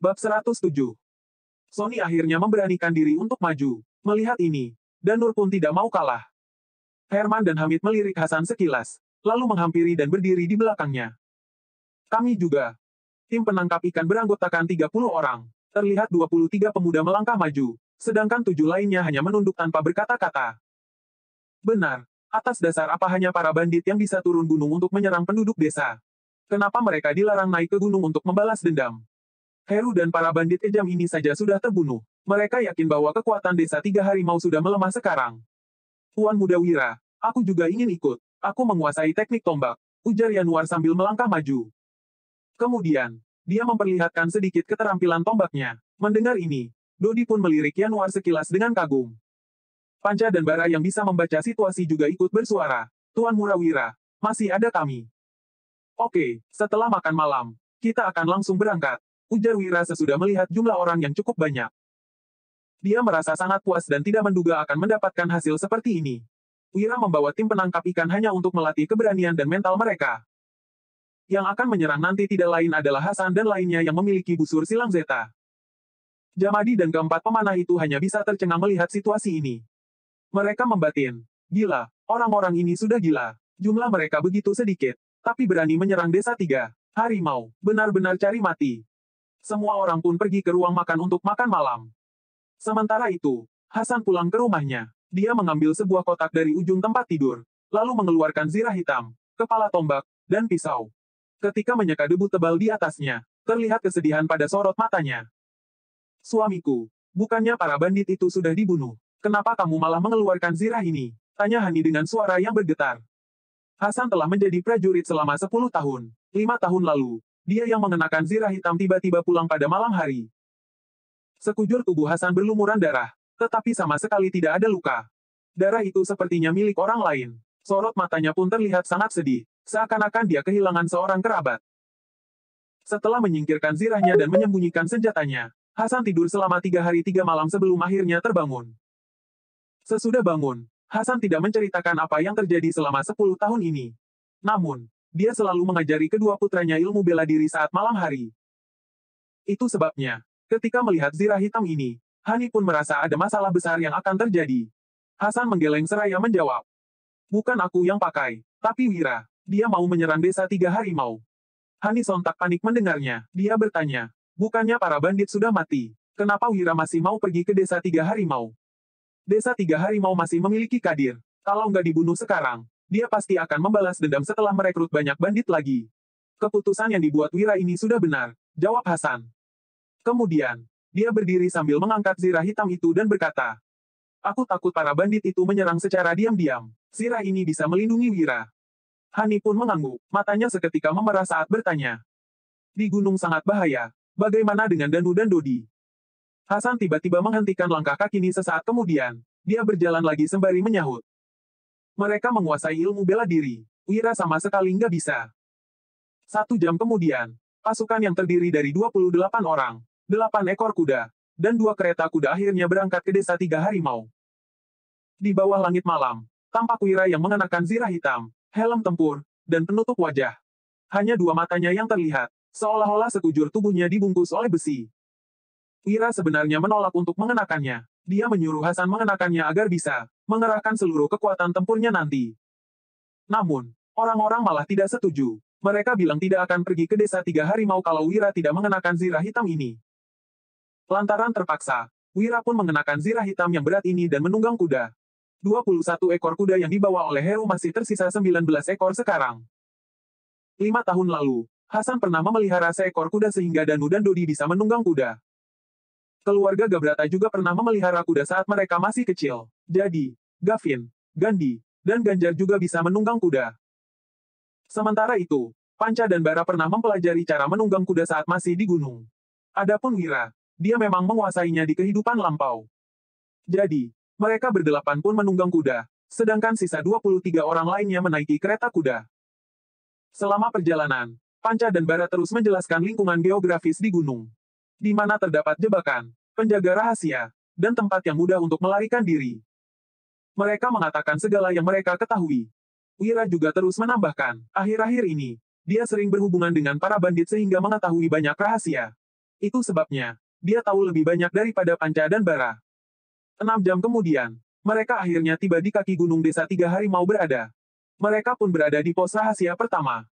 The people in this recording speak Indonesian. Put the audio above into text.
Bab 107. Sony akhirnya memberanikan diri untuk maju. Melihat ini, Danur pun tidak mau kalah. Herman dan Hamid melirik Hasan sekilas, lalu menghampiri dan berdiri di belakangnya. Kami juga. Tim penangkap ikan beranggotakan 30 orang. Terlihat 23 pemuda melangkah maju, sedangkan 7 lainnya hanya menunduk tanpa berkata-kata. Benar, atas dasar apa hanya para bandit yang bisa turun gunung untuk menyerang penduduk desa? Kenapa mereka dilarang naik ke gunung untuk membalas dendam? Heru dan para bandit kejam ini saja sudah terbunuh. Mereka yakin bahwa kekuatan desa 3 harimau sudah melemah sekarang. Tuan Muda Wira, aku juga ingin ikut. Aku menguasai teknik tombak, ujar Yanuar sambil melangkah maju. Kemudian, dia memperlihatkan sedikit keterampilan tombaknya. Mendengar ini, Dodi pun melirik Yanuar sekilas dengan kagum. Panca dan Bara yang bisa membaca situasi juga ikut bersuara. Tuan Murawira, masih ada kami. Oke, setelah makan malam, kita akan langsung berangkat, ujar Wira sesudah melihat jumlah orang yang cukup banyak. Dia merasa sangat puas dan tidak menduga akan mendapatkan hasil seperti ini. Wira membawa tim penangkap ikan hanya untuk melatih keberanian dan mental mereka. Yang akan menyerang nanti tidak lain adalah Hasan dan lainnya yang memiliki busur silang Zeta. Jamadi dan keempat pemanah itu hanya bisa tercengang melihat situasi ini. Mereka membatin, gila, orang-orang ini sudah gila. Jumlah mereka begitu sedikit, tapi berani menyerang desa 3 harimau, benar-benar cari mati. Semua orang pun pergi ke ruang makan untuk makan malam. Sementara itu, Hasan pulang ke rumahnya. Dia mengambil sebuah kotak dari ujung tempat tidur, lalu mengeluarkan zirah hitam, kepala tombak, dan pisau. Ketika menyeka debu tebal di atasnya, terlihat kesedihan pada sorot matanya. Suamiku, bukannya para bandit itu sudah dibunuh? Kenapa kamu malah mengeluarkan zirah ini? Tanya Hani dengan suara yang bergetar. Hasan telah menjadi prajurit selama 10 tahun. 5 tahun lalu, dia yang mengenakan zirah hitam tiba-tiba pulang pada malam hari. Sekujur tubuh Hasan berlumuran darah, tetapi sama sekali tidak ada luka. Darah itu sepertinya milik orang lain. Sorot matanya pun terlihat sangat sedih, seakan-akan dia kehilangan seorang kerabat. Setelah menyingkirkan zirahnya dan menyembunyikan senjatanya, Hasan tidur selama 3 hari 3 malam sebelum akhirnya terbangun. Sesudah bangun, Hasan tidak menceritakan apa yang terjadi selama 10 tahun ini. Namun, dia selalu mengajari kedua putranya ilmu bela diri saat malam hari. Itu sebabnya, ketika melihat zirah hitam ini, Hani pun merasa ada masalah besar yang akan terjadi. Hasan menggeleng seraya menjawab. Bukan aku yang pakai, tapi Wira. Dia mau menyerang desa 3 harimau. Hani sontak panik mendengarnya. Dia bertanya, bukannya para bandit sudah mati? Kenapa Wira masih mau pergi ke desa 3 harimau? Desa 3 harimau masih memiliki kadir. Kalau nggak dibunuh sekarang, dia pasti akan membalas dendam setelah merekrut banyak bandit lagi. Keputusan yang dibuat Wira ini sudah benar, jawab Hasan. Kemudian, dia berdiri sambil mengangkat zirah hitam itu dan berkata, aku takut para bandit itu menyerang secara diam-diam. Zirah ini bisa melindungi Wira. Hani pun mengangguk, matanya seketika memerah saat bertanya. Di gunung sangat bahaya, bagaimana dengan Danu dan Dodi? Hasan tiba-tiba menghentikan langkah kakini sesaat kemudian. Dia berjalan lagi sembari menyahut. Mereka menguasai ilmu bela diri. Wira sama sekali nggak bisa. 1 jam kemudian, pasukan yang terdiri dari 28 orang, 8 ekor kuda, dan 2 kereta kuda akhirnya berangkat ke desa 3 harimau. Di bawah langit malam, tampak Wira yang mengenakan zirah hitam, helm tempur, dan penutup wajah. Hanya 2 matanya yang terlihat, seolah-olah sekujur tubuhnya dibungkus oleh besi. Wira sebenarnya menolak untuk mengenakannya. Dia menyuruh Hasan mengenakannya agar bisa mengerahkan seluruh kekuatan tempurnya nanti. Namun, orang-orang malah tidak setuju. Mereka bilang tidak akan pergi ke desa 3 harimau kalau Wira tidak mengenakan zirah hitam ini. Lantaran terpaksa, Wira pun mengenakan zirah hitam yang berat ini dan menunggang kuda. 21 ekor kuda yang dibawa oleh Heru masih tersisa 19 ekor sekarang. 5 tahun lalu, Hasan pernah memelihara seekor kuda sehingga Danu dan Dodi bisa menunggang kuda. Keluarga Gabrata juga pernah memelihara kuda saat mereka masih kecil. Jadi, Gavin, Gandhi, dan Ganjar juga bisa menunggang kuda. Sementara itu, Panca dan Bara pernah mempelajari cara menunggang kuda saat masih di gunung. Adapun Wira, dia memang menguasainya di kehidupan lampau. Jadi, mereka berdelapan pun menunggang kuda, sedangkan sisa 23 orang lainnya menaiki kereta kuda. Selama perjalanan, Panca dan Bara terus menjelaskan lingkungan geografis di gunung. Di mana terdapat jebakan, penjaga rahasia, dan tempat yang mudah untuk melarikan diri. Mereka mengatakan segala yang mereka ketahui. Wira juga terus menambahkan, akhir-akhir ini, dia sering berhubungan dengan para bandit sehingga mengetahui banyak rahasia. Itu sebabnya, dia tahu lebih banyak daripada Panca dan Bara. 6 jam kemudian, mereka akhirnya tiba di kaki gunung desa 3 harimau berada. Mereka pun berada di pos rahasia pertama.